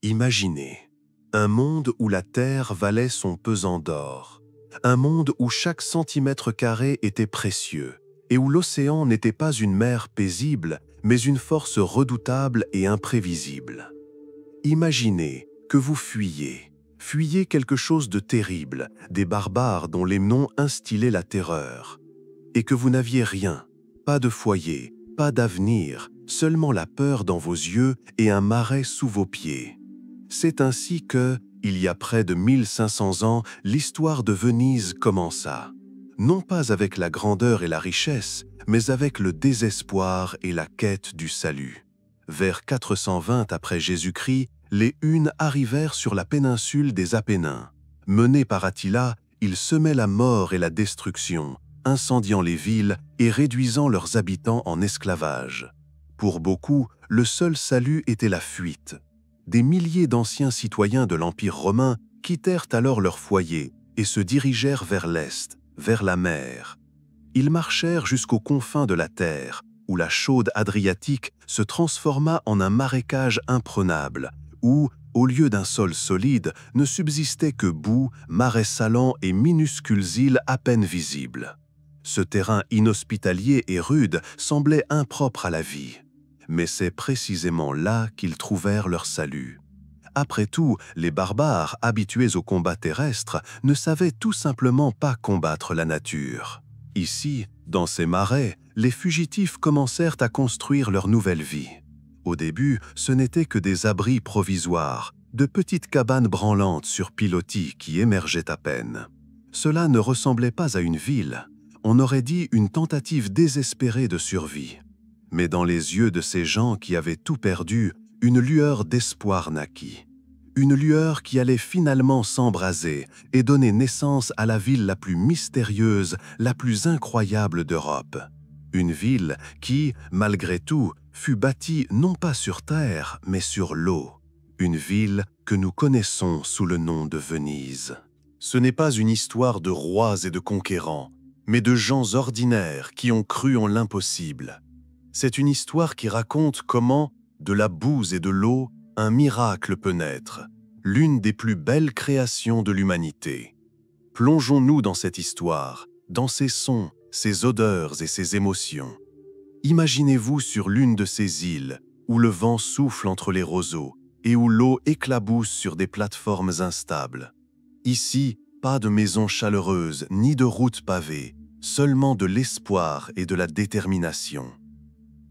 Imaginez un monde où la terre valait son pesant d'or, un monde où chaque centimètre carré était précieux et où l'océan n'était pas une mer paisible, mais une force redoutable et imprévisible. Imaginez que vous fuyez quelque chose de terrible, des barbares dont les noms instillaient la terreur, et que vous n'aviez rien, pas de foyer, pas d'avenir, seulement la peur dans vos yeux et un marais sous vos pieds. C'est ainsi que, il y a près de 1500 ans, l'histoire de Venise commença. Non pas avec la grandeur et la richesse, mais avec le désespoir et la quête du salut. Vers 420 après Jésus-Christ, les Hunes arrivèrent sur la péninsule des Apennins. Menés par Attila, ils semaient la mort et la destruction, incendiant les villes et réduisant leurs habitants en esclavage. Pour beaucoup, le seul salut était la fuite. Des milliers d'anciens citoyens de l'Empire romain quittèrent alors leur foyer et se dirigèrent vers l'est, vers la mer. Ils marchèrent jusqu'aux confins de la terre, où la chaude Adriatique se transforma en un marécage imprenable, où, au lieu d'un sol solide, ne subsistait que boue, marais salants et minuscules îles à peine visibles. Ce terrain inhospitalier et rude semblait impropre à la vie. Mais c'est précisément là qu'ils trouvèrent leur salut. Après tout, les barbares, habitués au combat terrestre, ne savaient tout simplement pas combattre la nature. Ici, dans ces marais, les fugitifs commencèrent à construire leur nouvelle vie. Au début, ce n'étaient que des abris provisoires, de petites cabanes branlantes sur pilotis qui émergeaient à peine. Cela ne ressemblait pas à une ville, on aurait dit une tentative désespérée de survie. Mais dans les yeux de ces gens qui avaient tout perdu, une lueur d'espoir naquit. Une lueur qui allait finalement s'embraser et donner naissance à la ville la plus mystérieuse, la plus incroyable d'Europe. Une ville qui, malgré tout, fut bâtie non pas sur terre, mais sur l'eau. Une ville que nous connaissons sous le nom de Venise. Ce n'est pas une histoire de rois et de conquérants, mais de gens ordinaires qui ont cru en l'impossible. C'est une histoire qui raconte comment, de la bouse et de l'eau, un miracle peut naître, l'une des plus belles créations de l'humanité. Plongeons-nous dans cette histoire, dans ses sons, ses odeurs et ses émotions. Imaginez-vous sur l'une de ces îles, où le vent souffle entre les roseaux et où l'eau éclabousse sur des plateformes instables. Ici, pas de maisons chaleureuses ni de routes pavées, seulement de l'espoir et de la détermination.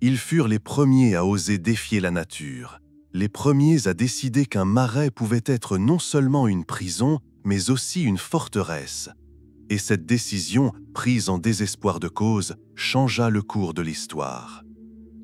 Ils furent les premiers à oser défier la nature, les premiers à décider qu'un marais pouvait être non seulement une prison, mais aussi une forteresse. Et cette décision, prise en désespoir de cause, changea le cours de l'histoire.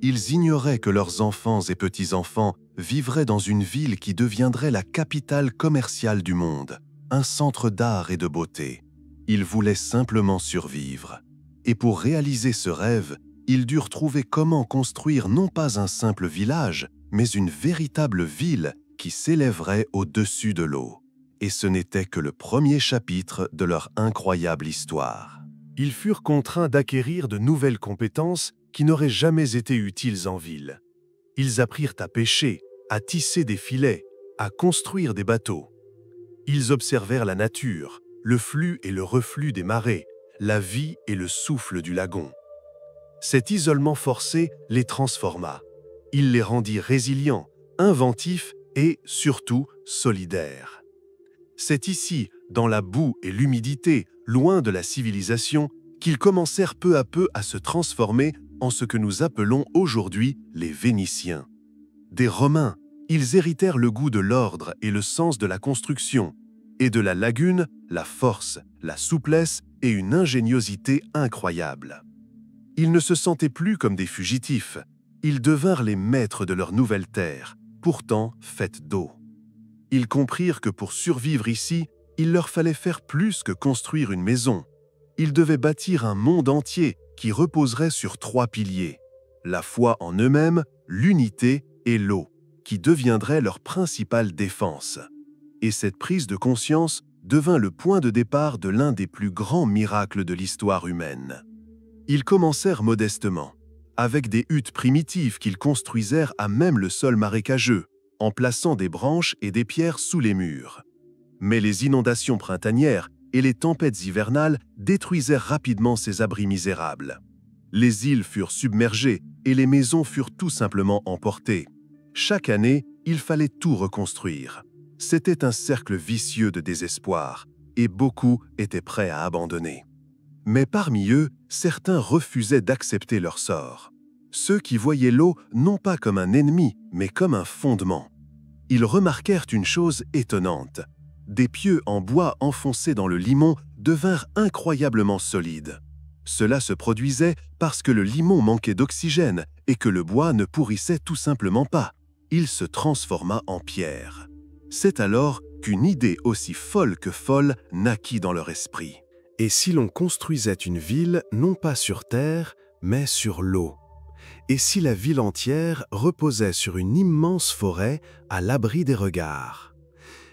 Ils ignoraient que leurs enfants et petits-enfants vivraient dans une ville qui deviendrait la capitale commerciale du monde, un centre d'art et de beauté. Ils voulaient simplement survivre. Et pour réaliser ce rêve, ils durent trouver comment construire non pas un simple village, mais une véritable ville qui s'élèverait au-dessus de l'eau. Et ce n'était que le premier chapitre de leur incroyable histoire. Ils furent contraints d'acquérir de nouvelles compétences qui n'auraient jamais été utiles en ville. Ils apprirent à pêcher, à tisser des filets, à construire des bateaux. Ils observèrent la nature, le flux et le reflux des marées, la vie et le souffle du lagon. Cet isolement forcé les transforma. Il les rendit résilients, inventifs et, surtout, solidaires. C'est ici, dans la boue et l'humidité, loin de la civilisation, qu'ils commencèrent peu à peu à se transformer en ce que nous appelons aujourd'hui les Vénitiens. Des Romains, ils héritèrent le goût de l'ordre et le sens de la construction, et de la lagune, la force, la souplesse et une ingéniosité incroyable. Ils ne se sentaient plus comme des fugitifs, ils devinrent les maîtres de leur nouvelle terre, pourtant faite d'eau. Ils comprirent que pour survivre ici, il leur fallait faire plus que construire une maison. Ils devaient bâtir un monde entier qui reposerait sur 3 piliers, la foi en eux-mêmes, l'unité et l'eau, qui deviendrait leur principale défense. Et cette prise de conscience devint le point de départ de l'un des plus grands miracles de l'histoire humaine. Ils commencèrent modestement, avec des huttes primitives qu'ils construisèrent à même le sol marécageux, en plaçant des branches et des pierres sous les murs. Mais les inondations printanières et les tempêtes hivernales détruisèrent rapidement ces abris misérables. Les îles furent submergées et les maisons furent tout simplement emportées. Chaque année, il fallait tout reconstruire. C'était un cercle vicieux de désespoir, et beaucoup étaient prêts à abandonner. Mais parmi eux, certains refusaient d'accepter leur sort. Ceux qui voyaient l'eau non pas comme un ennemi, mais comme un fondement. Ils remarquèrent une chose étonnante. Des pieux en bois enfoncés dans le limon devinrent incroyablement solides. Cela se produisait parce que le limon manquait d'oxygène et que le bois ne pourrissait tout simplement pas. Il se transforma en pierre. C'est alors qu'une idée aussi folle que folle naquit dans leur esprit. Et si l'on construisait une ville non pas sur terre, mais sur l'eau? Et si la ville entière reposait sur une immense forêt à l'abri des regards?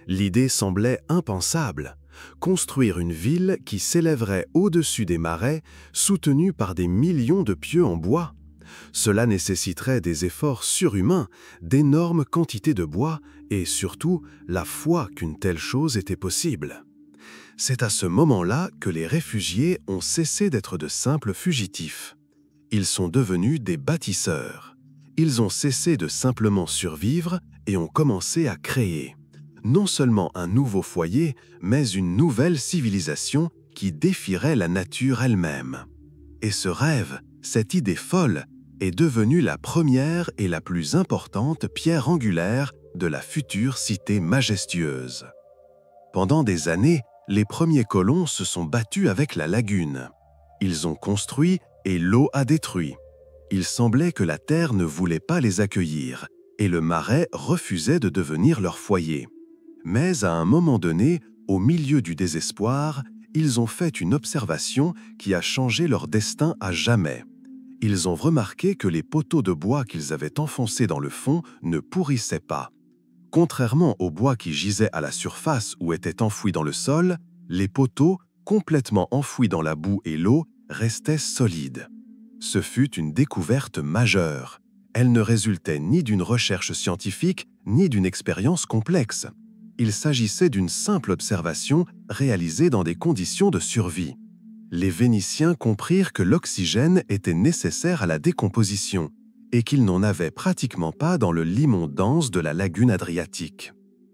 L'idée semblait impensable. Construire une ville qui s'élèverait au-dessus des marais, soutenue par des millions de pieux en bois. Cela nécessiterait des efforts surhumains, d'énormes quantités de bois et surtout la foi qu'une telle chose était possible. C'est à ce moment-là que les réfugiés ont cessé d'être de simples fugitifs. Ils sont devenus des bâtisseurs. Ils ont cessé de simplement survivre et ont commencé à créer. Non seulement un nouveau foyer, mais une nouvelle civilisation qui défierait la nature elle-même. Et ce rêve, cette idée folle, est devenue la première et la plus importante pierre angulaire de la future cité majestueuse. Pendant des années, les premiers colons se sont battus avec la lagune. Ils ont construit et l'eau a détruit. Il semblait que la terre ne voulait pas les accueillir et le marais refusait de devenir leur foyer. Mais à un moment donné, au milieu du désespoir, ils ont fait une observation qui a changé leur destin à jamais. Ils ont remarqué que les poteaux de bois qu'ils avaient enfoncés dans le fond ne pourrissaient pas. Contrairement aux bois qui gisaient à la surface ou étaient enfouis dans le sol, les poteaux, complètement enfouis dans la boue et l'eau, restaient solides. Ce fut une découverte majeure. Elle ne résultait ni d'une recherche scientifique, ni d'une expérience complexe. Il s'agissait d'une simple observation réalisée dans des conditions de survie. Les Vénitiens comprirent que l'oxygène était nécessaire à la décomposition et qu'ils n'en avaient pratiquement pas dans le limon dense de la lagune adriatique.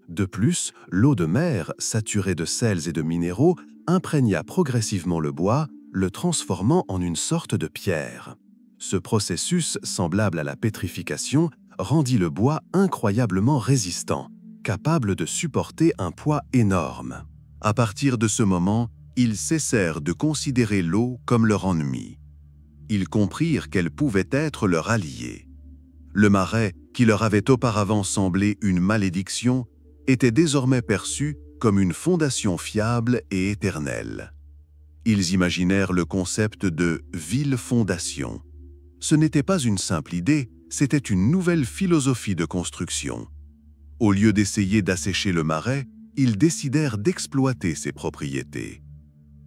De plus, l'eau de mer, saturée de sels et de minéraux, imprégna progressivement le bois, le transformant en une sorte de pierre. Ce processus, semblable à la pétrification, rendit le bois incroyablement résistant, capable de supporter un poids énorme. À partir de ce moment, ils cessèrent de considérer l'eau comme leur ennemi. Ils comprirent qu'elle pouvait être leur allié. Le marais, qui leur avait auparavant semblé une malédiction, était désormais perçu comme une fondation fiable et éternelle. Ils imaginèrent le concept de « ville-fondation ». Ce n'était pas une simple idée, c'était une nouvelle philosophie de construction. Au lieu d'essayer d'assécher le marais, ils décidèrent d'exploiter ses propriétés.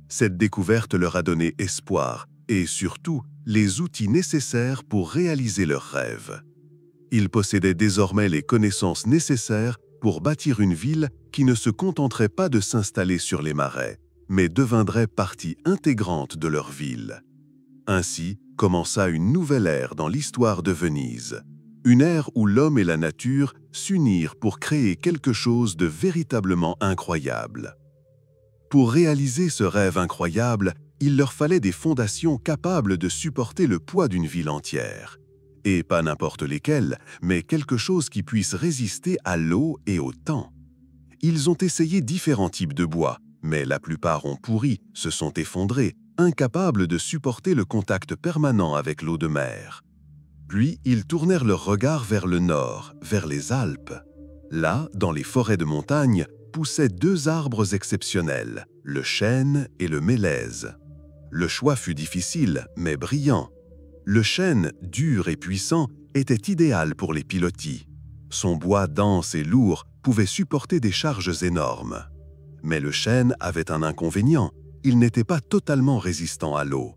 Cette découverte leur a donné espoir et surtout les outils nécessaires pour réaliser leurs rêves. Ils possédaient désormais les connaissances nécessaires pour bâtir une ville qui ne se contenterait pas de s'installer sur les marais, mais deviendrait partie intégrante de leur ville. Ainsi commença une nouvelle ère dans l'histoire de Venise, une ère où l'homme et la nature s'unirent pour créer quelque chose de véritablement incroyable. Pour réaliser ce rêve incroyable, il leur fallait des fondations capables de supporter le poids d'une ville entière. Et pas n'importe lesquelles, mais quelque chose qui puisse résister à l'eau et au temps. Ils ont essayé différents types de bois, mais la plupart ont pourri, se sont effondrés, incapables de supporter le contact permanent avec l'eau de mer. Puis ils tournèrent leur regard vers le nord, vers les Alpes. Là, dans les forêts de montagne, poussaient deux arbres exceptionnels, le chêne et le mélèze. Le choix fut difficile, mais brillant. Le chêne, dur et puissant, était idéal pour les pilotis. Son bois dense et lourd pouvait supporter des charges énormes. Mais le chêne avait un inconvénient, il n'était pas totalement résistant à l'eau.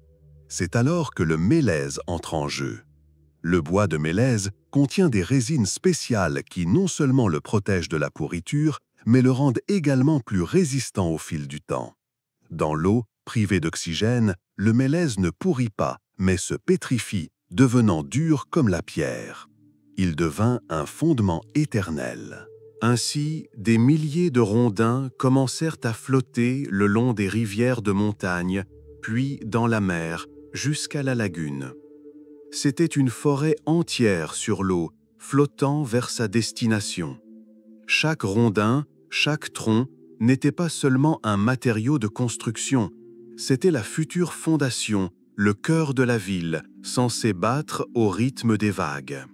C'est alors que le mélèze entre en jeu. Le bois de mélèze contient des résines spéciales qui non seulement le protègent de la pourriture, mais le rendent également plus résistant au fil du temps. Dans l'eau, privé d'oxygène, le mélèze ne pourrit pas, mais se pétrifie, devenant dur comme la pierre. Il devint un fondement éternel. Ainsi, des milliers de rondins commencèrent à flotter le long des rivières de montagne, puis dans la mer, jusqu'à la lagune. C'était une forêt entière sur l'eau, flottant vers sa destination. Chaque rondin, chaque tronc, n'était pas seulement un matériau de construction, c'était la future fondation, le cœur de la ville, censé battre au rythme des vagues.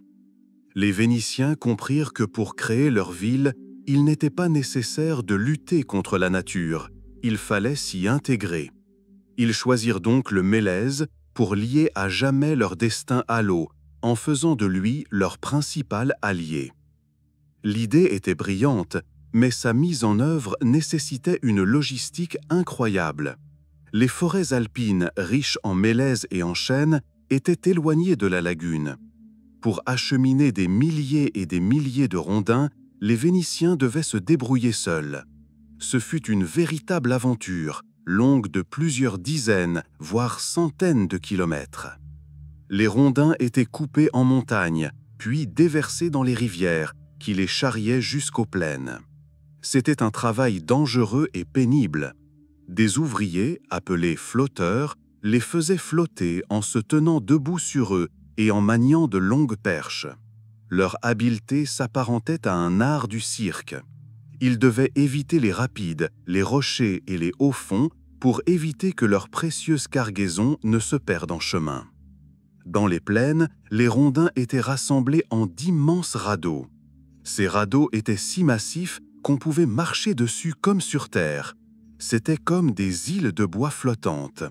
Les Vénitiens comprirent que pour créer leur ville, il n'était pas nécessaire de lutter contre la nature, il fallait s'y intégrer. Ils choisirent donc le mélèze pour lier à jamais leur destin à l'eau, en faisant de lui leur principal allié. L'idée était brillante, mais sa mise en œuvre nécessitait une logistique incroyable. Les forêts alpines, riches en mélèze et en chêne, étaient éloignées de la lagune. Pour acheminer des milliers et des milliers de rondins, les Vénitiens devaient se débrouiller seuls. Ce fut une véritable aventure, longue de plusieurs dizaines, voire centaines de kilomètres. Les rondins étaient coupés en montagnes, puis déversés dans les rivières, qui les charriaient jusqu'aux plaines. C'était un travail dangereux et pénible. Des ouvriers, appelés flotteurs, les faisaient flotter en se tenant debout sur eux et en maniant de longues perches. Leur habileté s'apparentait à un art du cirque. Ils devaient éviter les rapides, les rochers et les hauts fonds pour éviter que leur précieuse cargaison ne se perde en chemin. Dans les plaines, les rondins étaient rassemblés en d'immenses radeaux. Ces radeaux étaient si massifs qu'on pouvait marcher dessus comme sur terre. C'étaient comme des îles de bois flottantes.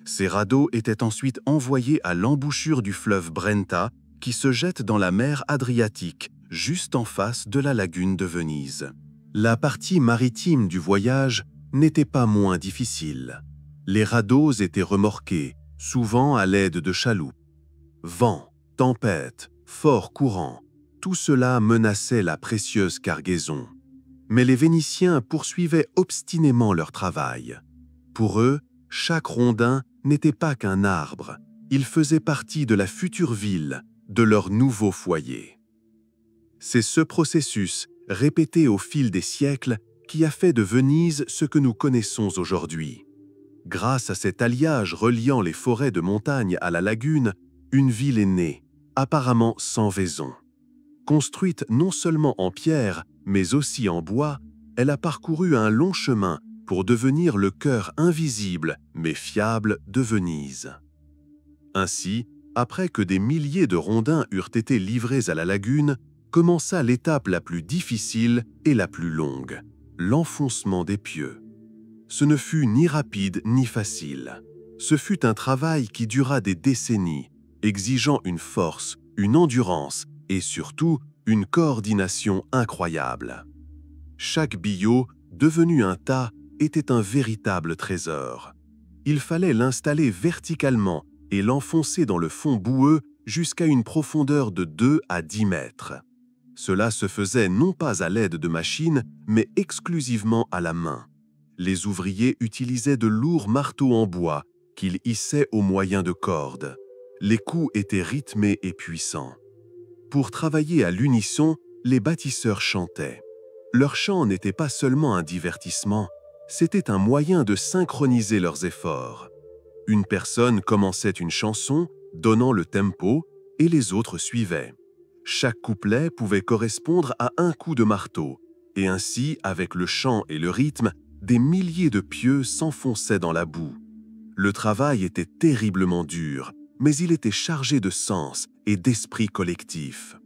Ces radeaux étaient ensuite envoyés à l'embouchure du fleuve Brenta, qui se jette dans la mer Adriatique, juste en face de la lagune de Venise. La partie maritime du voyage n'était pas moins difficile. Les radeaux étaient remorqués, souvent à l'aide de chaloupes. Vent, tempête, fort courant, tout cela menaçait la précieuse cargaison. Mais les Vénitiens poursuivaient obstinément leur travail. Pour eux, chaque rondin n'était pas qu'un arbre, il faisait partie de la future ville, de leur nouveau foyer. C'est ce processus, répété au fil des siècles, qui a fait de Venise ce que nous connaissons aujourd'hui. Grâce à cet alliage reliant les forêts de montagne à la lagune, une ville est née, apparemment sans vaison. Construite non seulement en pierre, mais aussi en bois, elle a parcouru un long chemin pour devenir le cœur invisible, mais fiable de Venise. Ainsi, après que des milliers de rondins eurent été livrés à la lagune, commença l'étape la plus difficile et la plus longue, l'enfoncement des pieux. Ce ne fut ni rapide ni facile. Ce fut un travail qui dura des décennies, exigeant une force, une endurance et surtout une coordination incroyable. Chaque billot, devenu un tas, était un véritable trésor. Il fallait l'installer verticalement et l'enfoncer dans le fond boueux jusqu'à une profondeur de 2 à 10 mètres. Cela se faisait non pas à l'aide de machines, mais exclusivement à la main. Les ouvriers utilisaient de lourds marteaux en bois qu'ils hissaient au moyen de cordes. Les coups étaient rythmés et puissants. Pour travailler à l'unisson, les bâtisseurs chantaient. Leur chant n'était pas seulement un divertissement, c'était un moyen de synchroniser leurs efforts. Une personne commençait une chanson, donnant le tempo, et les autres suivaient. Chaque couplet pouvait correspondre à un coup de marteau, et ainsi, avec le chant et le rythme, des milliers de pieux s'enfonçaient dans la boue. Le travail était terriblement dur, mais il était chargé de sens et d'esprit collectif.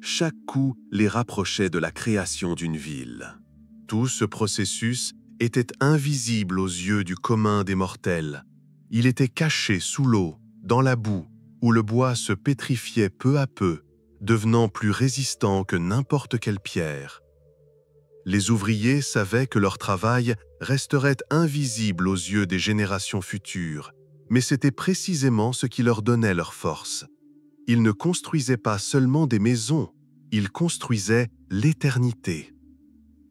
Chaque coup les rapprochait de la création d'une ville. Tout ce processus était invisible aux yeux du commun des mortels. Il était caché sous l'eau, dans la boue, où le bois se pétrifiait peu à peu, devenant plus résistant que n'importe quelle pierre. Les ouvriers savaient que leur travail resterait invisible aux yeux des générations futures, mais c'était précisément ce qui leur donnait leur force. Ils ne construisaient pas seulement des maisons, ils construisaient l'éternité.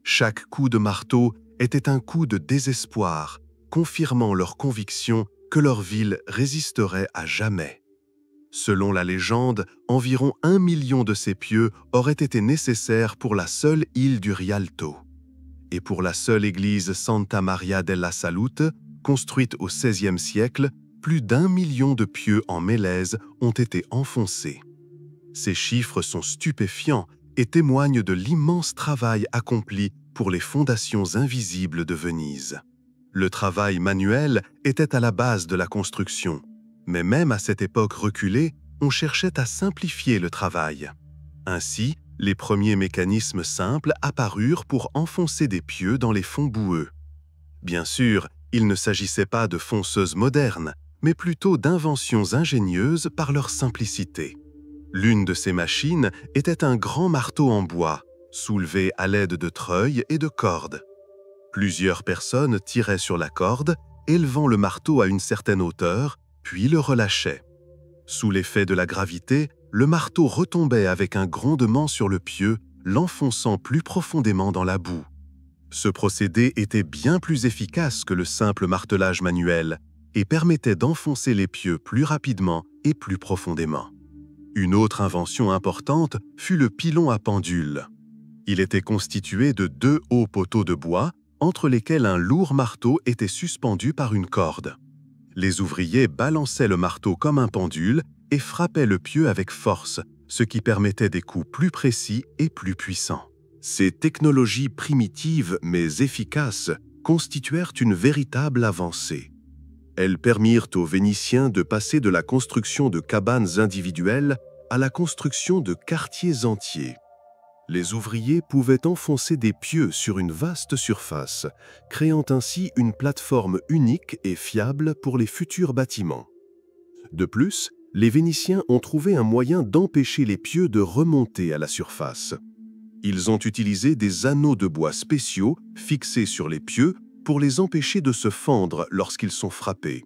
Chaque coup de marteau était un coup de désespoir, confirmant leur conviction que leur ville résisterait à jamais. Selon la légende, environ 1 million de ces pieux auraient été nécessaires pour la seule île du Rialto. Et pour la seule église Santa Maria della Salute, construite au XVIe siècle, plus d'1 million de pieux en mélèze ont été enfoncés. Ces chiffres sont stupéfiants et témoignent de l'immense travail accompli pour les fondations invisibles de Venise. Le travail manuel était à la base de la construction, mais même à cette époque reculée, on cherchait à simplifier le travail. Ainsi, les premiers mécanismes simples apparurent pour enfoncer des pieux dans les fonds boueux. Bien sûr, il ne s'agissait pas de fonceuses modernes, mais plutôt d'inventions ingénieuses par leur simplicité. L'une de ces machines était un grand marteau en bois, soulevé à l'aide de treuils et de cordes. Plusieurs personnes tiraient sur la corde, élevant le marteau à une certaine hauteur, puis le relâchaient. Sous l'effet de la gravité, le marteau retombait avec un grondement sur le pieu, l'enfonçant plus profondément dans la boue. Ce procédé était bien plus efficace que le simple martelage manuel et permettait d'enfoncer les pieux plus rapidement et plus profondément. Une autre invention importante fut le pilon à pendule. Il était constitué de 2 hauts poteaux de bois, entre lesquels un lourd marteau était suspendu par une corde. Les ouvriers balançaient le marteau comme un pendule et frappaient le pieu avec force, ce qui permettait des coups plus précis et plus puissants. Ces technologies primitives mais efficaces constituèrent une véritable avancée. Elles permirent aux Vénitiens de passer de la construction de cabanes individuelles à la construction de quartiers entiers. Les ouvriers pouvaient enfoncer des pieux sur une vaste surface, créant ainsi une plateforme unique et fiable pour les futurs bâtiments. De plus, les Vénitiens ont trouvé un moyen d'empêcher les pieux de remonter à la surface. Ils ont utilisé des anneaux de bois spéciaux fixés sur les pieux pour les empêcher de se fendre lorsqu'ils sont frappés.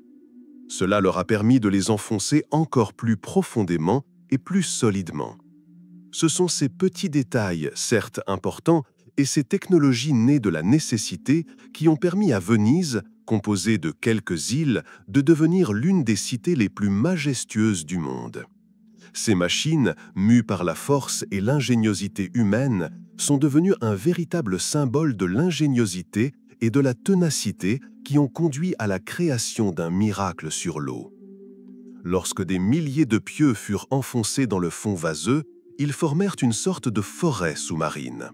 Cela leur a permis de les enfoncer encore plus profondément et plus solidement. Ce sont ces petits détails, certes importants, et ces technologies nées de la nécessité qui ont permis à Venise, composée de quelques îles, de devenir l'une des cités les plus majestueuses du monde. Ces machines, mues par la force et l'ingéniosité humaine, sont devenues un véritable symbole de l'ingéniosité et de la ténacité qui ont conduit à la création d'un miracle sur l'eau. Lorsque des milliers de pieux furent enfoncés dans le fond vaseux, ils formèrent une sorte de forêt sous-marine.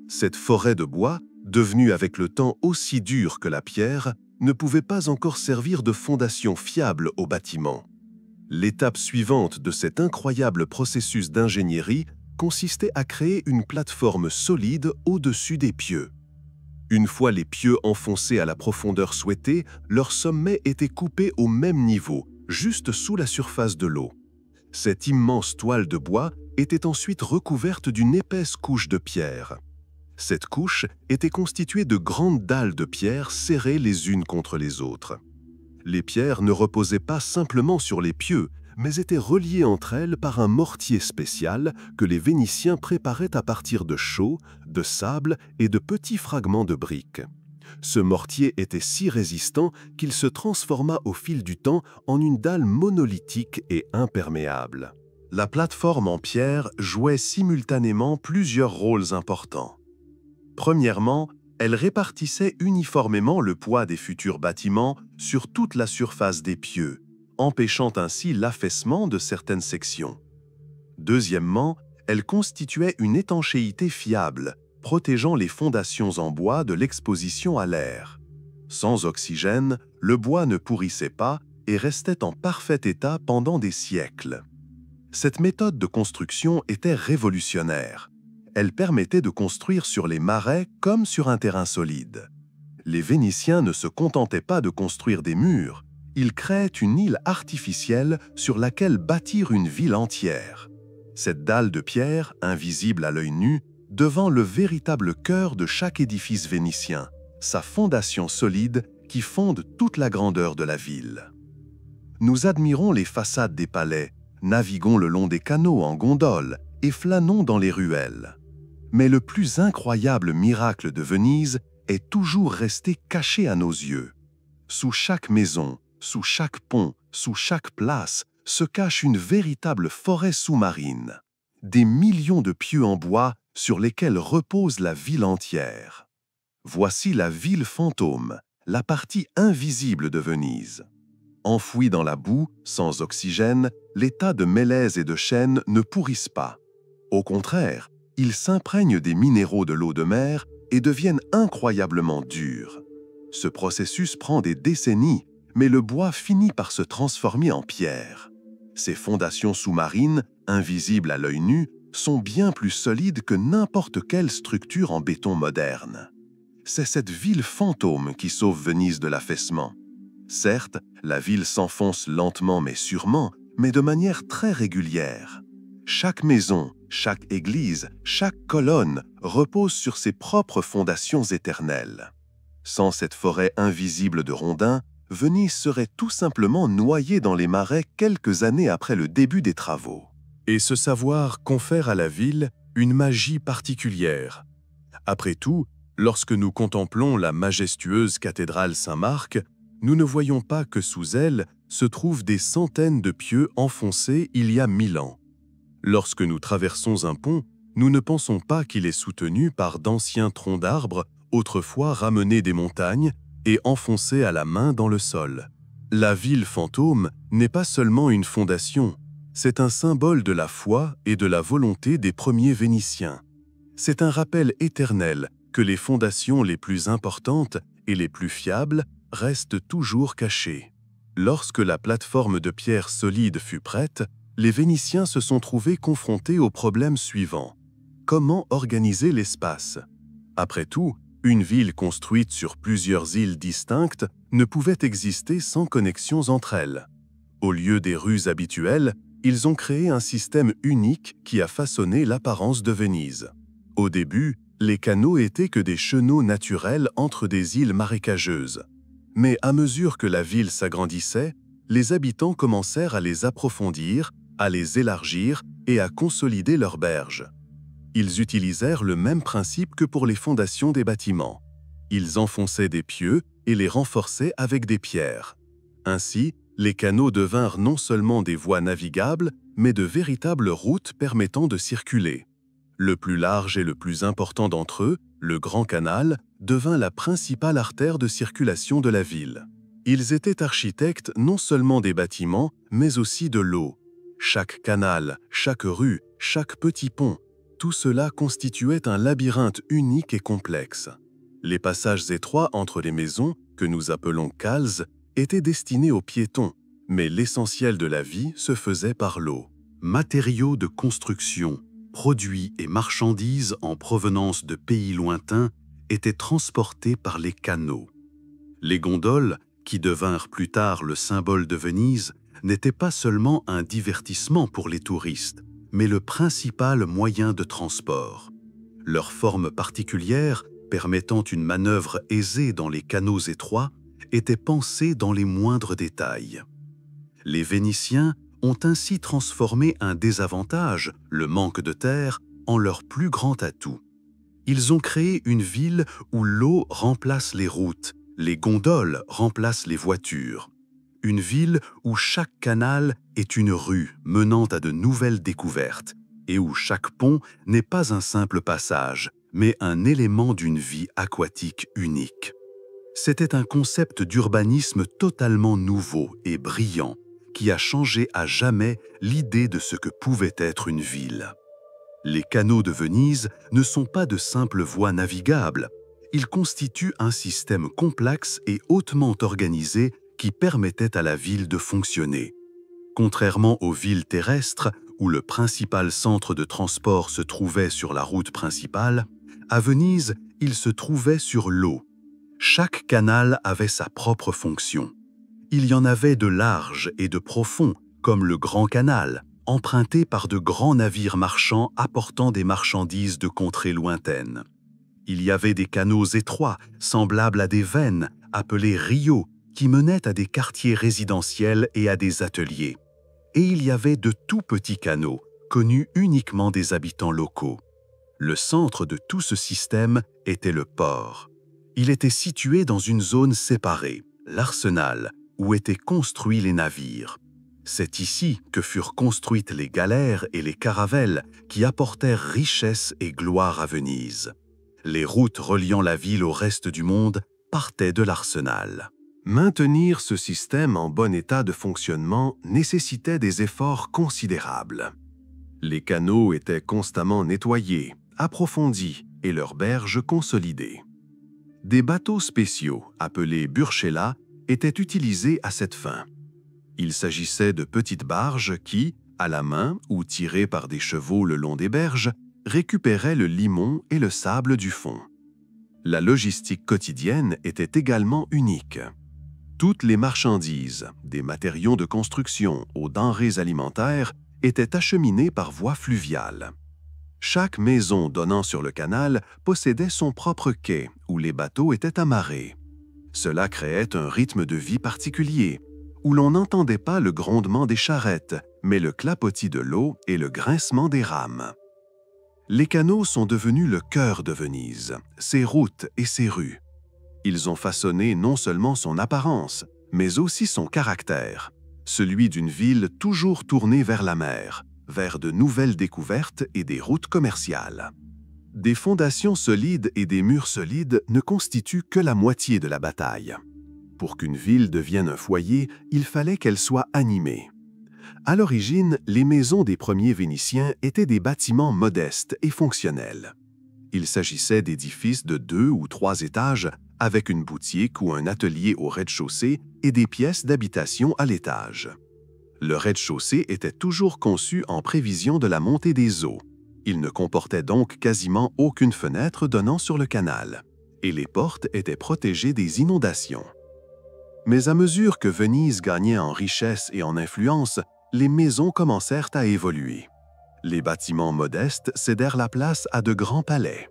Cette forêt de bois, devenue avec le temps aussi dure que la pierre, ne pouvait pas encore servir de fondation fiable au bâtiment. L'étape suivante de cet incroyable processus d'ingénierie consistait à créer une plateforme solide au-dessus des pieux. Une fois les pieux enfoncés à la profondeur souhaitée, leur sommet était coupé au même niveau, juste sous la surface de l'eau. Cette immense toile de bois était ensuite recouverte d'une épaisse couche de pierre. Cette couche était constituée de grandes dalles de pierre serrées les unes contre les autres. Les pierres ne reposaient pas simplement sur les pieux, mais étaient reliées entre elles par un mortier spécial que les Vénitiens préparaient à partir de chaux, de sable et de petits fragments de briques. Ce mortier était si résistant qu'il se transforma au fil du temps en une dalle monolithique et imperméable. La plateforme en pierre jouait simultanément plusieurs rôles importants. Premièrement, elle répartissait uniformément le poids des futurs bâtiments sur toute la surface des pieux, empêchant ainsi l'affaissement de certaines sections. Deuxièmement, elle constituait une étanchéité fiable, protégeant les fondations en bois de l'exposition à l'air. Sans oxygène, le bois ne pourrissait pas et restait en parfait état pendant des siècles. Cette méthode de construction était révolutionnaire. Elle permettait de construire sur les marais comme sur un terrain solide. Les Vénitiens ne se contentaient pas de construire des murs, ils créaient une île artificielle sur laquelle bâtir une ville entière. Cette dalle de pierre, invisible à l'œil nu, devint le véritable cœur de chaque édifice vénitien, sa fondation solide qui fonde toute la grandeur de la ville. Nous admirons les façades des palais, naviguons le long des canaux en gondole et flânons dans les ruelles. Mais le plus incroyable miracle de Venise est toujours resté caché à nos yeux. Sous chaque maison, sous chaque pont, sous chaque place, se cache une véritable forêt sous-marine. Des millions de pieux en bois sur lesquels repose la ville entière. Voici la ville fantôme, la partie invisible de Venise. Enfouis dans la boue, sans oxygène, les tas de mélèzes et de chênes ne pourrissent pas. Au contraire, ils s'imprègnent des minéraux de l'eau de mer et deviennent incroyablement durs. Ce processus prend des décennies, mais le bois finit par se transformer en pierre. Ces fondations sous-marines, invisibles à l'œil nu, sont bien plus solides que n'importe quelle structure en béton moderne. C'est cette ville fantôme qui sauve Venise de l'affaissement. Certes, la ville s'enfonce lentement mais sûrement, mais de manière très régulière. Chaque maison, chaque église, chaque colonne repose sur ses propres fondations éternelles. Sans cette forêt invisible de rondins, Venise serait tout simplement noyée dans les marais quelques années après le début des travaux. Et ce savoir confère à la ville une magie particulière. Après tout, lorsque nous contemplons la majestueuse cathédrale Saint-Marc, nous ne voyons pas que sous elle se trouvent des centaines de pieux enfoncés il y a 1000 ans. Lorsque nous traversons un pont, nous ne pensons pas qu'il est soutenu par d'anciens troncs d'arbres, autrefois ramenés des montagnes et enfoncés à la main dans le sol. La ville fantôme n'est pas seulement une fondation, c'est un symbole de la foi et de la volonté des premiers Vénitiens. C'est un rappel éternel que les fondations les plus importantes et les plus fiables restent toujours cachées. Lorsque la plateforme de pierre solide fut prête, les Vénitiens se sont trouvés confrontés au problème suivant. Comment organiser l'espace? Après tout, une ville construite sur plusieurs îles distinctes ne pouvait exister sans connexions entre elles. Au lieu des rues habituelles, ils ont créé un système unique qui a façonné l'apparence de Venise. Au début, les canaux étaient que des chenaux naturels entre des îles marécageuses. Mais à mesure que la ville s'agrandissait, les habitants commencèrent à les approfondir, à les élargir et à consolider leurs berges. Ils utilisèrent le même principe que pour les fondations des bâtiments. Ils enfonçaient des pieux et les renforçaient avec des pierres. Ainsi, les canaux devinrent non seulement des voies navigables, mais de véritables routes permettant de circuler. Le plus large et le plus important d'entre eux, le Grand Canal, devint la principale artère de circulation de la ville. Ils étaient architectes non seulement des bâtiments, mais aussi de l'eau. Chaque canal, chaque rue, chaque petit pont, tout cela constituait un labyrinthe unique et complexe. Les passages étroits entre les maisons, que nous appelons cales, étaient destinés aux piétons, mais l'essentiel de la vie se faisait par l'eau. Matériaux de construction, produits et marchandises en provenance de pays lointains étaient transportés par les canaux. Les gondoles, qui devinrent plus tard le symbole de Venise, n'étaient pas seulement un divertissement pour les touristes, mais le principal moyen de transport. Leur forme particulière, permettant une manœuvre aisée dans les canaux étroits, était pensée dans les moindres détails. Les Vénitiens ont ainsi transformé un désavantage, le manque de terre, en leur plus grand atout. Ils ont créé une ville où l'eau remplace les routes, les gondoles remplacent les voitures. Une ville où chaque canal est une rue menant à de nouvelles découvertes et où chaque pont n'est pas un simple passage, mais un élément d'une vie aquatique unique. C'était un concept d'urbanisme totalement nouveau et brillant qui a changé à jamais l'idée de ce que pouvait être une ville. Les canaux de Venise ne sont pas de simples voies navigables. Ils constituent un système complexe et hautement organisé qui permettait à la ville de fonctionner. Contrairement aux villes terrestres, où le principal centre de transport se trouvait sur la route principale, à Venise, il se trouvait sur l'eau. Chaque canal avait sa propre fonction. Il y en avait de larges et de profonds, comme le Grand Canal, emprunté par de grands navires marchands apportant des marchandises de contrées lointaines. Il y avait des canaux étroits, semblables à des veines, appelés rios, qui menaient à des quartiers résidentiels et à des ateliers. et il y avait de tout petits canaux, connus uniquement des habitants locaux. Le centre de tout ce système était le port. Il était situé dans une zone séparée, l'arsenal, où étaient construits les navires. C'est ici que furent construites les galères et les caravelles qui apportèrent richesse et gloire à Venise. Les routes reliant la ville au reste du monde partaient de l'arsenal. Maintenir ce système en bon état de fonctionnement nécessitait des efforts considérables. Les canaux étaient constamment nettoyés, approfondis et leurs berges consolidées. Des bateaux spéciaux, appelés burchella, étaient utilisés à cette fin. Il s'agissait de petites barges qui, à la main ou tirées par des chevaux le long des berges, récupéraient le limon et le sable du fond. La logistique quotidienne était également unique. Toutes les marchandises, des matériaux de construction aux denrées alimentaires, étaient acheminées par voie fluviale. Chaque maison donnant sur le canal possédait son propre quai où les bateaux étaient amarrés. Cela créait un rythme de vie particulier, où l'on n'entendait pas le grondement des charrettes, mais le clapotis de l'eau et le grincement des rames. Les canaux sont devenus le cœur de Venise, ses routes et ses rues. Ils ont façonné non seulement son apparence, mais aussi son caractère, celui d'une ville toujours tournée vers la mer, vers de nouvelles découvertes et des routes commerciales. Des fondations solides et des murs solides ne constituent que la moitié de la bataille. Pour qu'une ville devienne un foyer, il fallait qu'elle soit animée. À l'origine, les maisons des premiers Vénitiens étaient des bâtiments modestes et fonctionnels. Il s'agissait d'édifices de 2 ou 3 étages, avec une boutique ou un atelier au rez-de-chaussée et des pièces d'habitation à l'étage. Le rez-de-chaussée était toujours conçu en prévision de la montée des eaux. Il ne comportait donc quasiment aucune fenêtre donnant sur le canal, et les portes étaient protégées des inondations. Mais à mesure que Venise gagnait en richesse et en influence, les maisons commencèrent à évoluer. Les bâtiments modestes cédèrent la place à de grands palais.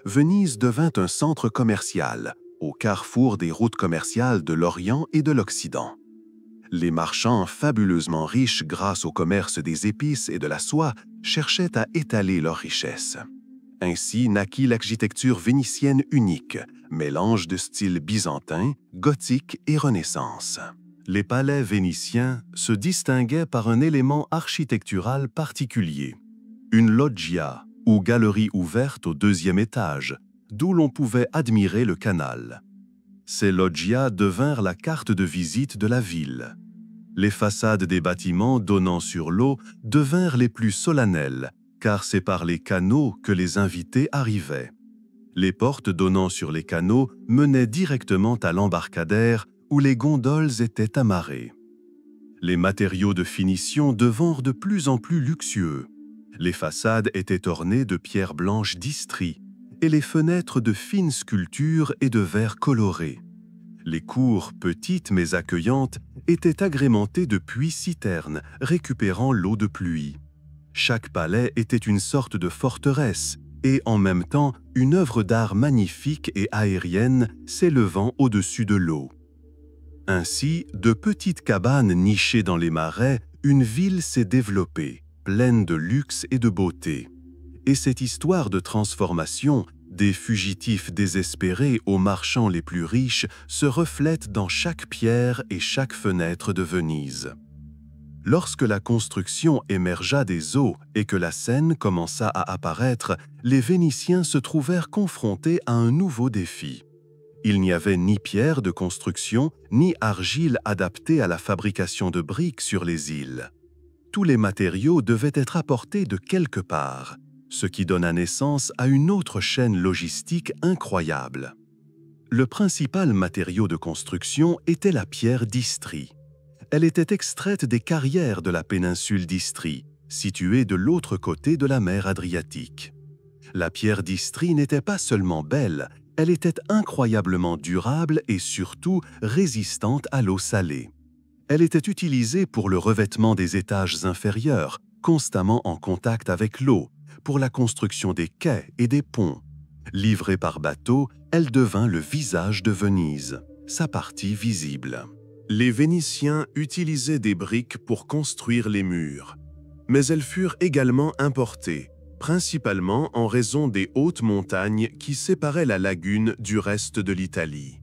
Venise devint un centre commercial, au carrefour des routes commerciales de l'Orient et de l'Occident. Les marchands fabuleusement riches grâce au commerce des épices et de la soie cherchaient à étaler leurs richesses. Ainsi naquit l'architecture vénitienne unique, mélange de styles byzantin, gothique et Renaissance. Les palais vénitiens se distinguaient par un élément architectural particulier, une loggia, ou galerie ouverte au 2e étage, d'où l'on pouvait admirer le canal. Ces loggias devinrent la carte de visite de la ville. Les façades des bâtiments donnant sur l'eau devinrent les plus solennelles, car c'est par les canaux que les invités arrivaient. Les portes donnant sur les canaux menaient directement à l'embarcadère où les gondoles étaient amarrées. Les matériaux de finition devinrent de plus en plus luxueux. Les façades étaient ornées de pierres blanches d'Istrie et les fenêtres de fines sculptures et de verres colorés. Les cours, petites mais accueillantes, étaient agrémentées de puits-citernes récupérant l'eau de pluie. Chaque palais était une sorte de forteresse et en même temps une œuvre d'art magnifique et aérienne s'élevant au-dessus de l'eau. Ainsi, de petites cabanes nichées dans les marais, une ville s'est développée, pleine de luxe et de beauté. Et cette histoire de transformation, des fugitifs désespérés aux marchands les plus riches, se reflète dans chaque pierre et chaque fenêtre de Venise. Lorsque la construction émergea des eaux et que la Seine commença à apparaître, les Vénitiens se trouvèrent confrontés à un nouveau défi. Il n'y avait ni pierre de construction, ni argile adaptée à la fabrication de briques sur les îles. Tous les matériaux devaient être apportés de quelque part, ce qui donna naissance à une autre chaîne logistique incroyable. Le principal matériau de construction était la pierre d'Istrie. Elle était extraite des carrières de la péninsule d'Istrie, située de l'autre côté de la mer Adriatique. La pierre d'Istrie n'était pas seulement belle, elle était incroyablement durable et surtout résistante à l'eau salée. Elle était utilisée pour le revêtement des étages inférieurs, constamment en contact avec l'eau, pour la construction des quais et des ponts. Livrée par bateau, elle devint le visage de Venise, sa partie visible. Les Vénitiens utilisaient des briques pour construire les murs, mais elles furent également importées, principalement en raison des hautes montagnes qui séparaient la lagune du reste de l'Italie.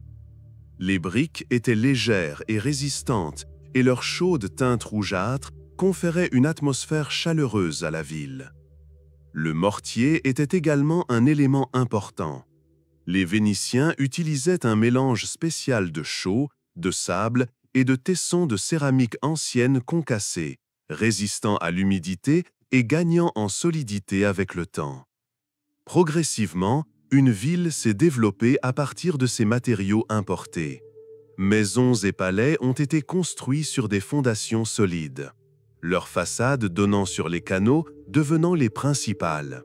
Les briques étaient légères et résistantes, et leur chaude teinte rougeâtre conférait une atmosphère chaleureuse à la ville. Le mortier était également un élément important. Les Vénitiens utilisaient un mélange spécial de chaux, de sable et de tessons de céramique ancienne concassés, résistant à l'humidité et gagnant en solidité avec le temps. Progressivement, une ville s'est développée à partir de ces matériaux importés. Maisons et palais ont été construits sur des fondations solides, leurs façades donnant sur les canaux devenant les principales.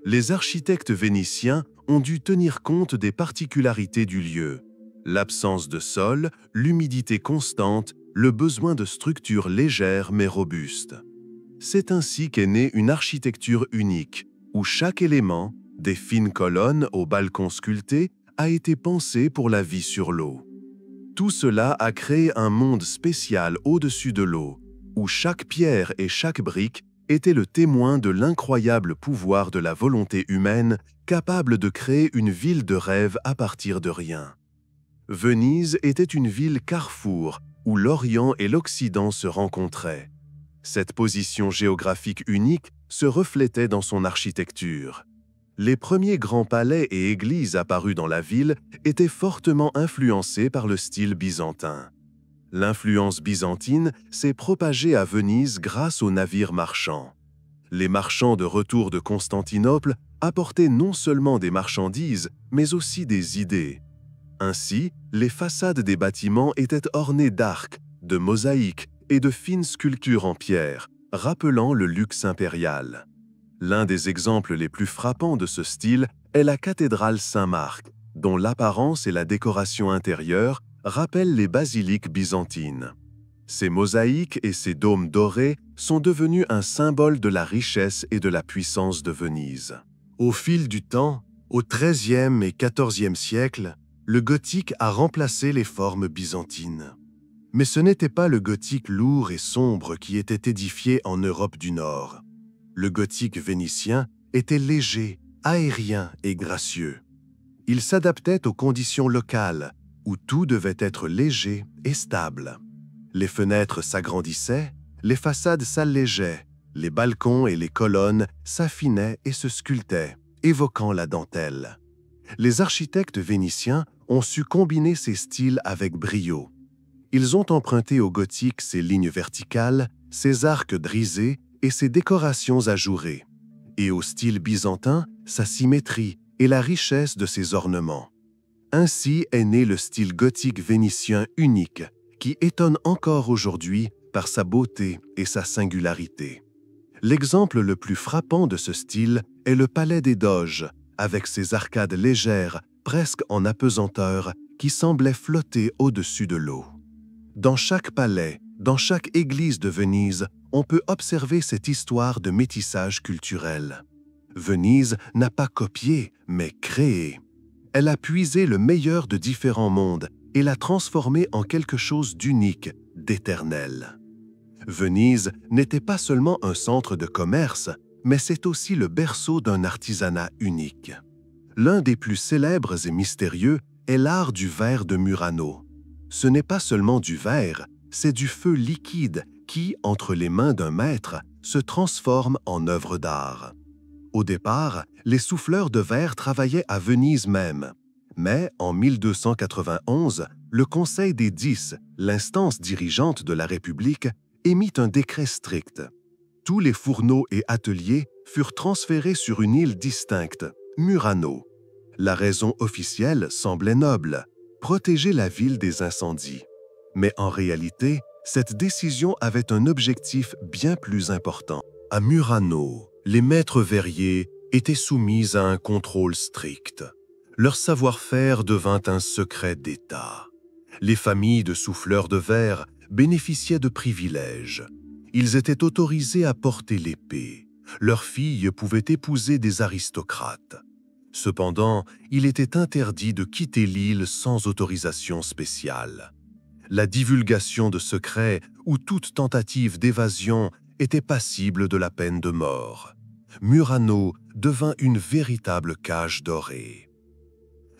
Les architectes vénitiens ont dû tenir compte des particularités du lieu, l'absence de sol, l'humidité constante, le besoin de structures légères mais robustes. C'est ainsi qu'est née une architecture unique, où chaque élément, des fines colonnes aux balcons sculptés, a été pensé pour la vie sur l'eau. Tout cela a créé un monde spécial au-dessus de l'eau, où chaque pierre et chaque brique était le témoin de l'incroyable pouvoir de la volonté humaine capable de créer une ville de rêve à partir de rien. Venise était une ville carrefour où l'Orient et l'Occident se rencontraient. Cette position géographique unique se reflétait dans son architecture. Les premiers grands palais et églises apparus dans la ville étaient fortement influencés par le style byzantin. L'influence byzantine s'est propagée à Venise grâce aux navires marchands. Les marchands de retour de Constantinople apportaient non seulement des marchandises, mais aussi des idées. Ainsi, les façades des bâtiments étaient ornées d'arcs, de mosaïques et de fines sculptures en pierre, rappelant le luxe impérial. L'un des exemples les plus frappants de ce style est la cathédrale Saint-Marc, dont l'apparence et la décoration intérieure rappellent les basiliques byzantines. Ces mosaïques et ces dômes dorés sont devenus un symbole de la richesse et de la puissance de Venise. Au fil du temps, au XIIIe et XIVe siècle, le gothique a remplacé les formes byzantines. Mais ce n'était pas le gothique lourd et sombre qui était édifié en Europe du Nord. Le gothique vénitien était léger, aérien et gracieux. Il s'adaptait aux conditions locales, où tout devait être léger et stable. Les fenêtres s'agrandissaient, les façades s'allégeaient, les balcons et les colonnes s'affinaient et se sculptaient, évoquant la dentelle. Les architectes vénitiens ont su combiner ces styles avec brio. Ils ont emprunté au gothique ses lignes verticales, ses arcs drisés et ses décorations ajourées, et au style byzantin, sa symétrie et la richesse de ses ornements. Ainsi est né le style gothique vénitien unique, qui étonne encore aujourd'hui par sa beauté et sa singularité. L'exemple le plus frappant de ce style est le Palais des Doges, avec ses arcades légères, presque en apesanteur, qui semblaient flotter au-dessus de l'eau. Dans chaque palais, dans chaque église de Venise, on peut observer cette histoire de métissage culturel. Venise n'a pas copié, mais créé. Elle a puisé le meilleur de différents mondes et l'a transformé en quelque chose d'unique, d'éternel. Venise n'était pas seulement un centre de commerce, mais c'est aussi le berceau d'un artisanat unique. L'un des plus célèbres et mystérieux est l'art du verre de Murano. Ce n'est pas seulement du verre, c'est du feu liquide qui, entre les mains d'un maître, se transforme en œuvre d'art. Au départ, les souffleurs de verre travaillaient à Venise même. Mais en 1291, le Conseil des 10, l'instance dirigeante de la République, émit un décret strict. Tous les fourneaux et ateliers furent transférés sur une île distincte, Murano. La raison officielle semblait noble, protéger la ville des incendies. Mais en réalité, cette décision avait un objectif bien plus important. À Murano, les maîtres verriers étaient soumis à un contrôle strict. Leur savoir-faire devint un secret d'État. Les familles de souffleurs de verre bénéficiaient de privilèges. Ils étaient autorisés à porter l'épée. Leurs filles pouvaient épouser des aristocrates. Cependant, il était interdit de quitter l'île sans autorisation spéciale. la divulgation de secrets ou toute tentative d'évasion était passible de la peine de mort. Murano devint une véritable cage dorée.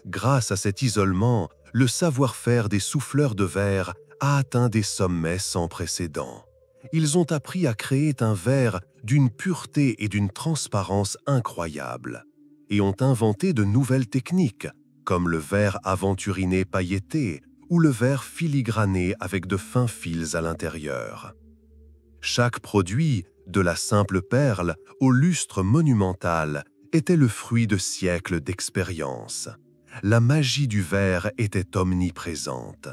Grâce à cet isolement, le savoir-faire des souffleurs de verre a atteint des sommets sans précédent. Ils ont appris à créer un verre d'une pureté et d'une transparence incroyables, et ont inventé de nouvelles techniques, comme le verre aventuriné pailleté ou le verre filigrané avec de fins fils à l'intérieur. Chaque produit, de la simple perle au lustre monumental, était le fruit de siècles d'expérience. La magie du verre était omniprésente,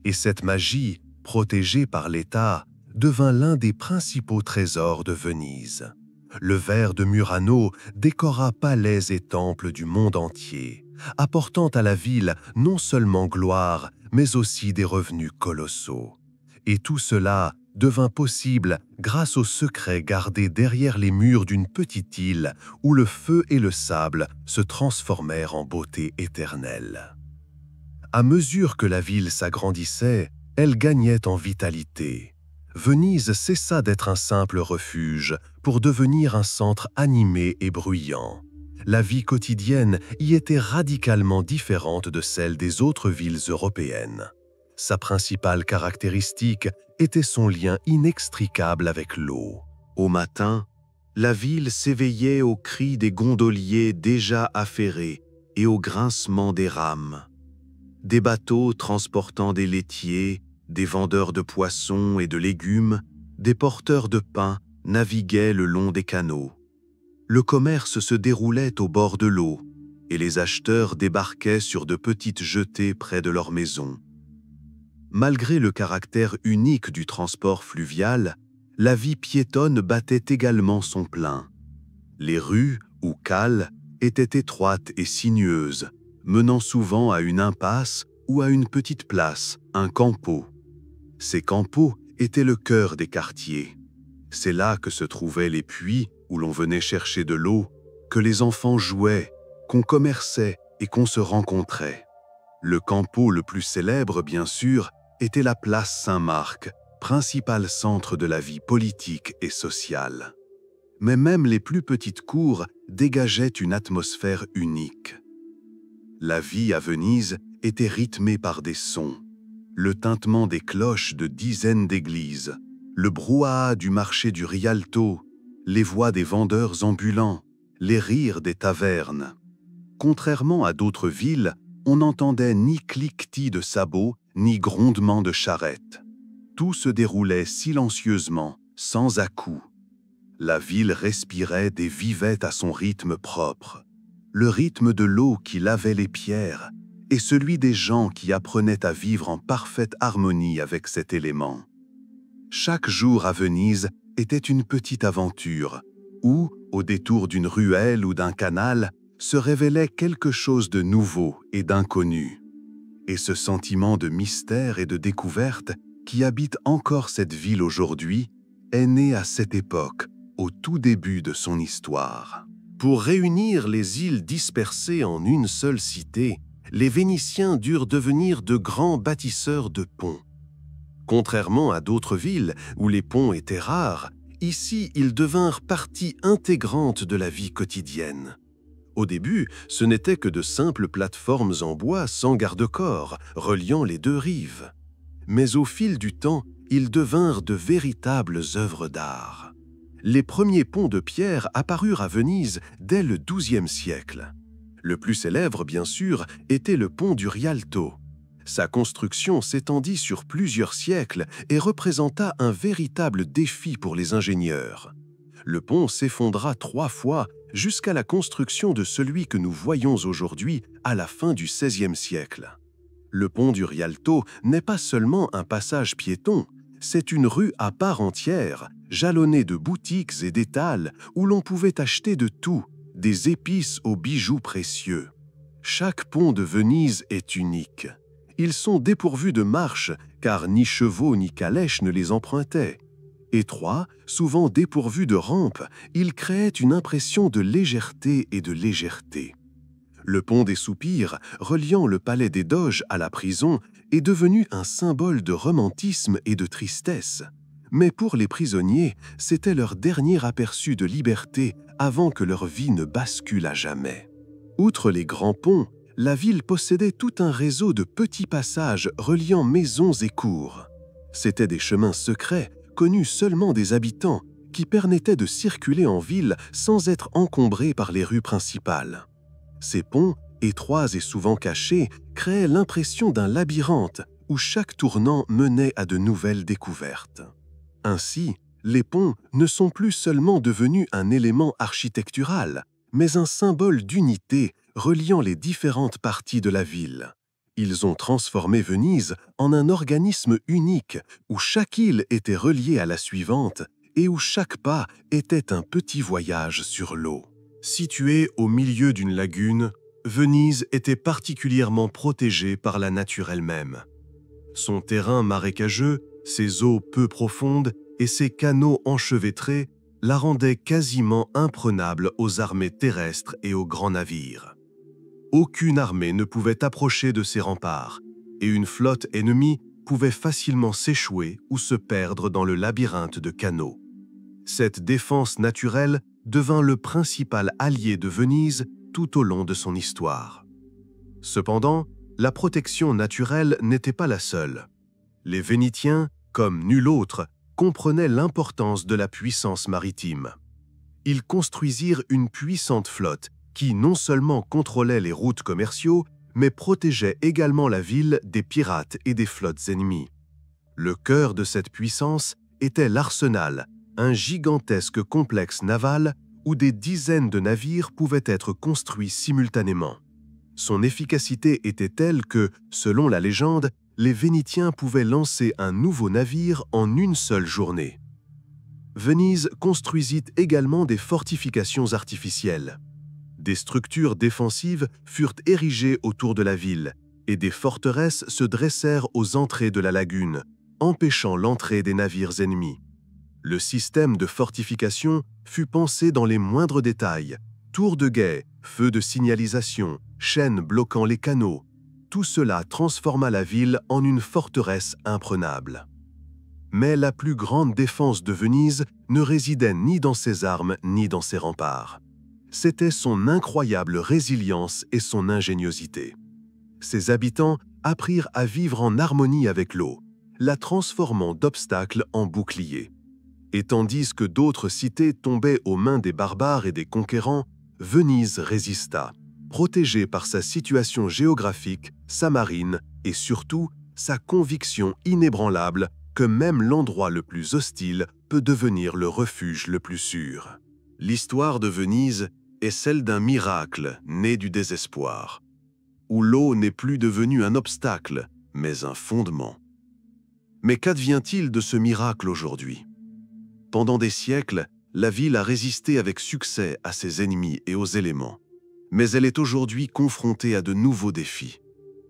et cette magie, protégée par l'État, devint l'un des principaux trésors de Venise. Le verre de Murano décora palais et temples du monde entier, apportant à la ville non seulement gloire, mais aussi des revenus colossaux. Et tout cela devint possible grâce aux secrets gardés derrière les murs d'une petite île où le feu et le sable se transformèrent en beauté éternelle. À mesure que la ville s'agrandissait, elle gagnait en vitalité. Venise cessa d'être un simple refuge pour devenir un centre animé et bruyant. La vie quotidienne y était radicalement différente de celle des autres villes européennes. Sa principale caractéristique était son lien inextricable avec l'eau. Au matin, la ville s'éveillait aux cris des gondoliers déjà affairés et au grincement des rames. Des bateaux transportant des laitiers, des vendeurs de poissons et de légumes, des porteurs de pain naviguaient le long des canaux. Le commerce se déroulait au bord de l'eau et les acheteurs débarquaient sur de petites jetées près de leurs maisons. Malgré le caractère unique du transport fluvial, la vie piétonne battait également son plein. Les rues, ou cales, étaient étroites et sinueuses, menant souvent à une impasse ou à une petite place, un campo. Ces campos étaient le cœur des quartiers. C'est là que se trouvaient les puits où l'on venait chercher de l'eau, que les enfants jouaient, qu'on commerçait et qu'on se rencontrait. Le campo le plus célèbre, bien sûr, était la place Saint-Marc, principal centre de la vie politique et sociale. Mais même les plus petites cours dégageaient une atmosphère unique. La vie à Venise était rythmée par des sons. Le tintement des cloches de dizaines d'églises, le brouhaha du marché du Rialto, les voix des vendeurs ambulants, les rires des tavernes. Contrairement à d'autres villes, on n'entendait ni cliquetis de sabots, ni grondement de charrettes. Tout se déroulait silencieusement, sans à-coups. La ville respirait et vivait à son rythme propre. Le rythme de l'eau qui lavait les pierres et celui des gens qui apprenaient à vivre en parfaite harmonie avec cet élément. Chaque jour à Venise était une petite aventure où, au détour d'une ruelle ou d'un canal, se révélait quelque chose de nouveau et d'inconnu. Et ce sentiment de mystère et de découverte qui habite encore cette ville aujourd'hui est né à cette époque, au tout début de son histoire. Pour réunir les îles dispersées en une seule cité, les Vénitiens durent devenir de grands bâtisseurs de ponts. Contrairement à d'autres villes où les ponts étaient rares, ici ils devinrent partie intégrante de la vie quotidienne. Au début, ce n'étaient que de simples plateformes en bois sans garde-corps, reliant les deux rives. Mais au fil du temps, ils devinrent de véritables œuvres d'art. Les premiers ponts de pierre apparurent à Venise dès le XIIe siècle. Le plus célèbre, bien sûr, était le pont du Rialto. Sa construction s'étendit sur plusieurs siècles et représenta un véritable défi pour les ingénieurs. Le pont s'effondra 3 fois jusqu'à la construction de celui que nous voyons aujourd'hui à la fin du XVIe siècle. Le pont du Rialto n'est pas seulement un passage piéton, c'est une rue à part entière, jalonnée de boutiques et d'étals où l'on pouvait acheter de tout, des épices aux bijoux précieux. Chaque pont de Venise est unique. Ils sont dépourvus de marches, car ni chevaux ni calèches ne les empruntaient. Étroits, souvent dépourvus de rampes, ils créaient une impression de légèreté et de légèreté. Le pont des Soupirs, reliant le palais des Doges à la prison, est devenu un symbole de romantisme et de tristesse. Mais pour les prisonniers, c'était leur dernier aperçu de liberté avant que leur vie ne bascule à jamais. Outre les grands ponts, la ville possédait tout un réseau de petits passages reliant maisons et cours. C'étaient des chemins secrets, connus seulement des habitants, qui permettaient de circuler en ville sans être encombrés par les rues principales. Ces ponts, étroits et souvent cachés, créaient l'impression d'un labyrinthe où chaque tournant menait à de nouvelles découvertes. Ainsi, les ponts ne sont plus seulement devenus un élément architectural, mais un symbole d'unité reliant les différentes parties de la ville. Ils ont transformé Venise en un organisme unique où chaque île était reliée à la suivante et où chaque pas était un petit voyage sur l'eau. Située au milieu d'une lagune, Venise était particulièrement protégée par la nature elle-même. Son terrain marécageux, ses eaux peu profondes et ses canaux enchevêtrés la rendaient quasiment imprenable aux armées terrestres et aux grands navires. Aucune armée ne pouvait approcher de ses remparts, et une flotte ennemie pouvait facilement s'échouer ou se perdre dans le labyrinthe de canaux. Cette défense naturelle devint le principal allié de Venise tout au long de son histoire. Cependant, la protection naturelle n'était pas la seule. Les Vénitiens, comme nul autre, comprenaient l'importance de la puissance maritime. Ils construisirent une puissante flotte qui non seulement contrôlait les routes commerciaux, mais protégeait également la ville des pirates et des flottes ennemies. Le cœur de cette puissance était l'Arsenal, un gigantesque complexe naval où des dizaines de navires pouvaient être construits simultanément. Son efficacité était telle que, selon la légende, les Vénitiens pouvaient lancer un nouveau navire en une seule journée. Venise construisit également des fortifications artificielles. Des structures défensives furent érigées autour de la ville et des forteresses se dressèrent aux entrées de la lagune, empêchant l'entrée des navires ennemis. Le système de fortification fut pensé dans les moindres détails: tours de guet, feux de signalisation, chaînes bloquant les canaux. Tout cela transforma la ville en une forteresse imprenable. Mais la plus grande défense de Venise ne résidait ni dans ses armes ni dans ses remparts. C'était son incroyable résilience et son ingéniosité. Ses habitants apprirent à vivre en harmonie avec l'eau, la transformant d'obstacles en boucliers. Et tandis que d'autres cités tombaient aux mains des barbares et des conquérants, Venise résista, protégée par sa situation géographique, sa marine et surtout sa conviction inébranlable que même l'endroit le plus hostile peut devenir le refuge le plus sûr. L'histoire de Venise est celle d'un miracle né du désespoir, où l'eau n'est plus devenue un obstacle, mais un fondement. Mais qu'advient-il de ce miracle aujourd'hui? Pendant des siècles, la ville a résisté avec succès à ses ennemis et aux éléments. Mais elle est aujourd'hui confrontée à de nouveaux défis.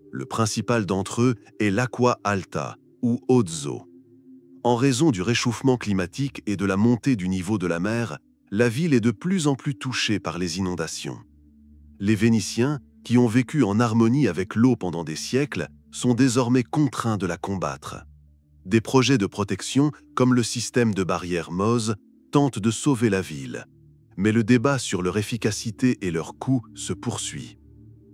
Le principal d'entre eux est l'aqua alta, ou hautes eaux. En raison du réchauffement climatique et de la montée du niveau de la mer, la ville est de plus en plus touchée par les inondations. Les Vénitiens, qui ont vécu en harmonie avec l'eau pendant des siècles, sont désormais contraints de la combattre. Des projets de protection, comme le système de barrière Mose, tentent de sauver la ville. Mais le débat sur leur efficacité et leur coût se poursuit.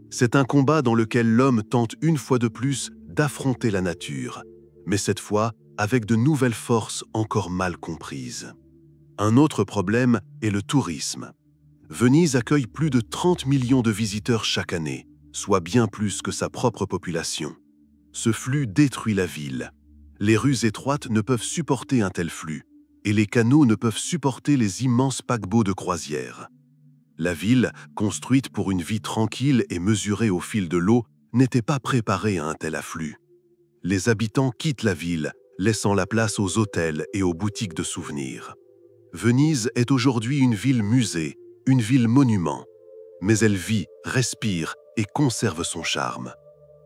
C'est un combat dans lequel l'homme tente une fois de plus d'affronter la nature, mais cette fois avec de nouvelles forces encore mal comprises. Un autre problème est le tourisme. Venise accueille plus de 30 millions de visiteurs chaque année, soit bien plus que sa propre population. Ce flux détruit la ville. Les rues étroites ne peuvent supporter un tel flux, et les canaux ne peuvent supporter les immenses paquebots de croisière. La ville, construite pour une vie tranquille et mesurée au fil de l'eau, n'était pas préparée à un tel afflux. Les habitants quittent la ville, laissant la place aux hôtels et aux boutiques de souvenirs. Venise est aujourd'hui une ville musée, une ville monument. Mais elle vit, respire et conserve son charme.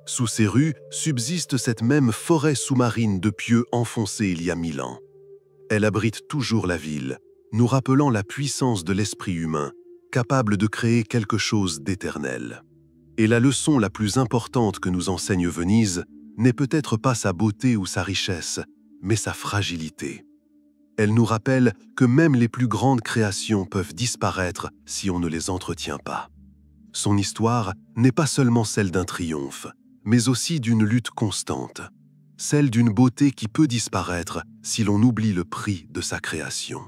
Sous ses rues subsiste cette même forêt sous-marine de pieux enfoncés il y a 1000 ans. Elle abrite toujours la ville, nous rappelant la puissance de l'esprit humain, capable de créer quelque chose d'éternel. Et la leçon la plus importante que nous enseigne Venise n'est peut-être pas sa beauté ou sa richesse, mais sa fragilité. Elle nous rappelle que même les plus grandes créations peuvent disparaître si on ne les entretient pas. Son histoire n'est pas seulement celle d'un triomphe, mais aussi d'une lutte constante, celle d'une beauté qui peut disparaître si l'on oublie le prix de sa création.